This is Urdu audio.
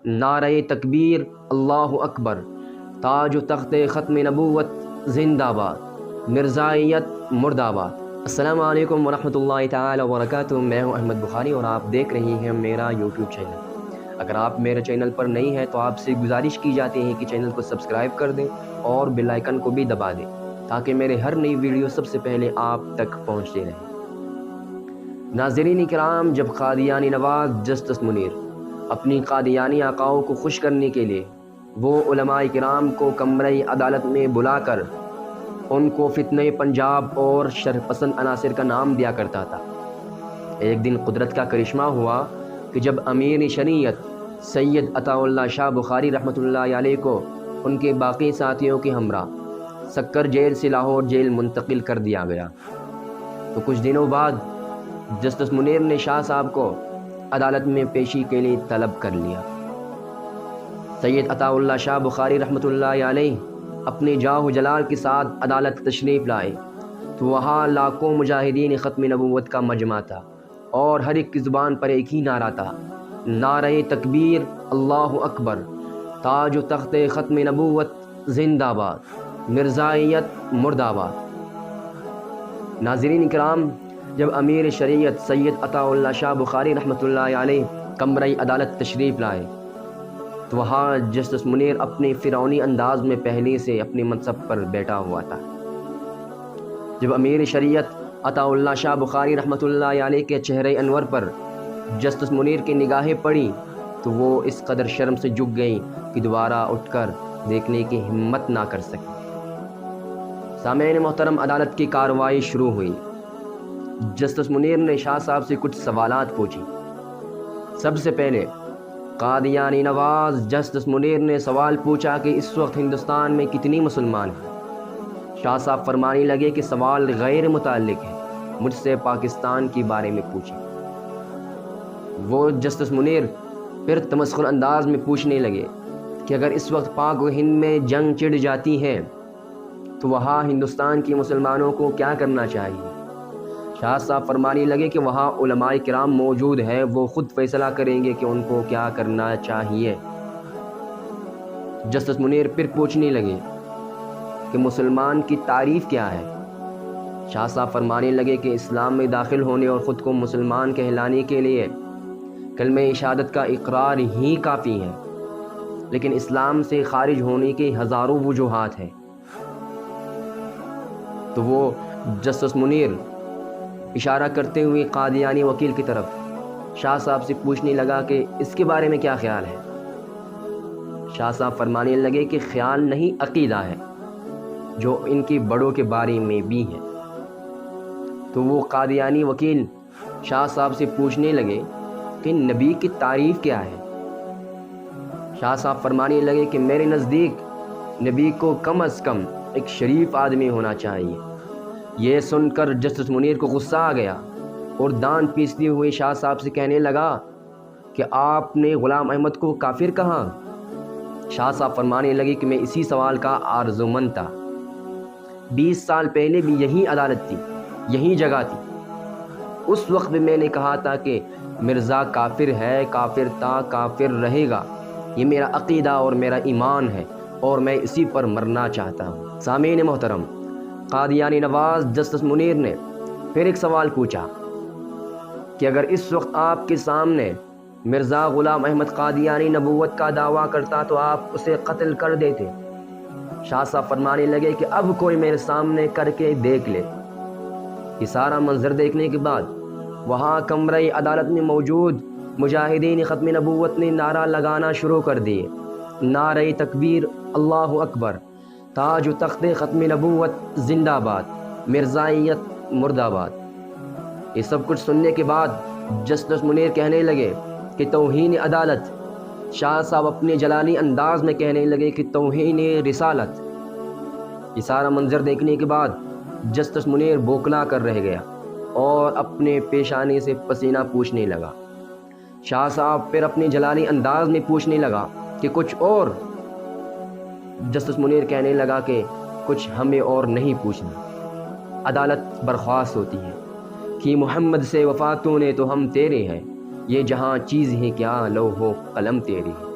نعرہ تکبیر، اللہ اکبر، تاج و تخت ختم نبوت زندہ باد، مرزائیت مرد آباد۔ السلام علیکم ورحمۃ اللہ تعالی وبرکاتہ۔ میں ہوں احمد بخاری اور آپ دیکھ رہی ہیں میرا یوٹیوب چینل۔ اگر آپ میرے چینل پر نئی ہیں تو آپ سے گزارش کی جاتی ہے کہ چینل کو سبسکرائب کر دیں اور بیل آئیکن کو بھی دبا دیں تاکہ میرے ہر نئی ویڈیو سب سے پہلے آپ تک پہنچتی رہے۔ ناظرین کرام، جب قادیانی نواز جسٹس منیر اپنی قادیانی آقاؤں کو خوش کرنے کے لیے وہ علماء کرام کو کمرہ عدالت میں بلا کر ان کو فتنہ پنجاب اور شر پسند عناصر کا نام دیا کرتا تھا، ایک دن قدرت کا کرشمہ ہوا کہ جب امیر شریعت سید عطا اللہ شاہ بخاری رحمۃ اللہ علیہ کو ان کے باقی ساتھیوں کے ہمراہ سکر جیل سے لاہور جیل منتقل کر دیا گیا تو کچھ دنوں بعد جسٹس منیر نے شاہ صاحب کو عدالت میں پیشی کے لیے طلب کر لیا۔ سید عطا اللہ شاہ بخاری رحمۃ اللہ علیہ اپنے جاہ و جلال کے ساتھ عدالت تشریف لائے تو وہاں لاکھوں مجاہدین ختم نبوت کا مجمع تھا اور ہر ایک کی زبان پر ایک ہی نعرہ تھا، نعرہ تکبیر، اللہ اکبر، تاج و تخت ختم نبوت زندہ باد، مرزائیت مرد آباد۔ ناظرین کرام، جب امیر شریعت سید عطا اللہ شاہ بخاری رحمۃ اللہ علیہ کمرہ عدالت تشریف لائے تو وہاں جسٹس منیر اپنے فرعونی انداز میں پہلے سے اپنے منصب پر بیٹھا ہوا تھا۔ جب امیر شریعت عطا اللہ شاہ بخاری رحمۃ اللہ علیہ کے چہرے انور پر جسٹس منیر کی نگاہیں پڑی تو وہ اس قدر شرم سے جھک گئی کہ دوبارہ اٹھ کر دیکھنے کی ہمت نہ کر سکی۔ سامعین محترم، عدالت کی کارروائی شروع ہوئی۔ جسٹس منیر نے شاہ صاحب سے کچھ سوالات پوچھی۔ سب سے پہلے قادیانی نواز جسٹس منیر نے سوال پوچھا کہ اس وقت ہندوستان میں کتنی مسلمان ہیں؟ شاہ صاحب فرمانے لگے کہ سوال غیر متعلق ہے، مجھ سے پاکستان کے بارے میں پوچھیں۔ وہ جسٹس منیر پھر تمسخر انداز میں پوچھنے لگے کہ اگر اس وقت پاک و ہند میں جنگ چھڑ جاتی ہے تو وہاں ہندوستان کے مسلمانوں کو کیا کرنا چاہیے؟ شاہ صاحب فرمانے لگے کہ وہاں علماء کرام موجود ہیں، وہ خود فیصلہ کریں گے کہ ان کو کیا کرنا چاہیے۔ جسٹس منیر پھر پوچھنے لگے کہ مسلمان کی تعریف کیا ہے؟ شاہ صاحب فرمانے لگے کہ اسلام میں داخل ہونے اور خود کو مسلمان کہلانے کے لیے کلمہ شہادت کا اقرار ہی کافی ہے، لیکن اسلام سے خارج ہونے کے ہزاروں وجوہات ہیں۔ تو وہ جسٹس منیر اشارہ کرتے ہوئے قادیانی وکیل کی طرف شاہ صاحب سے پوچھنے لگا کہ اس کے بارے میں کیا خیال ہے؟ شاہ صاحب فرمانے لگے کہ خیال نہیں، عقیدہ ہے، جو ان کی بڑوں کے بارے میں بھی ہے۔ تو وہ قادیانی وکیل شاہ صاحب سے پوچھنے لگے کہ نبی کی تعریف کیا ہے؟ شاہ صاحب فرمانے لگے کہ میرے نزدیک نبی کو کم از کم ایک شریف آدمی ہونا چاہیے۔ یہ سن کر جسٹس منیر کو غصہ آ گیا اور دان پیستے ہوئے شاہ صاحب سے کہنے لگا کہ آپ نے غلام احمد کو کافر کہا؟ شاہ صاحب فرمانے لگے کہ میں اسی سوال کا آرزومند تھا۔ 20 سال پہلے بھی یہی عدالت تھی، یہی جگہ تھی، اس وقت بھی میں نے کہا تھا کہ مرزا کافر ہے، کافر تھا، کافر رہے گا، یہ میرا عقیدہ اور میرا ایمان ہے اور میں اسی پر مرنا چاہتا ہوں۔ سامعین محترم، قادیانی نواز جسٹس منیر نے پھر ایک سوال پوچھا کہ اگر اس وقت آپ کے سامنے مرزا غلام احمد قادیانی نبوت کا دعویٰ کرتا تو آپ اسے قتل کر دیتے؟ شاہ صاحب فرمانے لگے کہ اب کوئی میرے سامنے کر کے دیکھ لے۔ یہ سارا منظر دیکھنے کے بعد وہاں کمرہ عدالت میں موجود مجاہدین ختم نبوت نے نعرہ لگانا شروع کر دیے، نعرہ تکبیر، اللہ اکبر، تاج و تخت ختم نبوت زندہ باد، مرزائیت مرد آباد۔ یہ سب کچھ سننے کے بعد جسٹس منیر کہنے لگے کہ توہین عدالت۔ شاہ صاحب اپنے جلالی انداز میں کہنے لگے کہ توہین رسالت۔ یہ سارا منظر دیکھنے کے بعد جسٹس منیر بوکلا کر رہ گیا اور اپنے پیشانے سے پسینہ پوچھنے لگا۔ شاہ صاحب پھر اپنے جلالی انداز میں پوچھنے لگا کہ کچھ اور؟ جسٹس منیر کہنے لگا کہ کچھ ہمیں اور نہیں پوچھنا۔ عدالت برخاست ہوتی ہے کہ محمد سے وفا تو نے تو ہم تیرے ہیں، یہ جہاں چیز ہے کیا لوح و قلم تیری ہے۔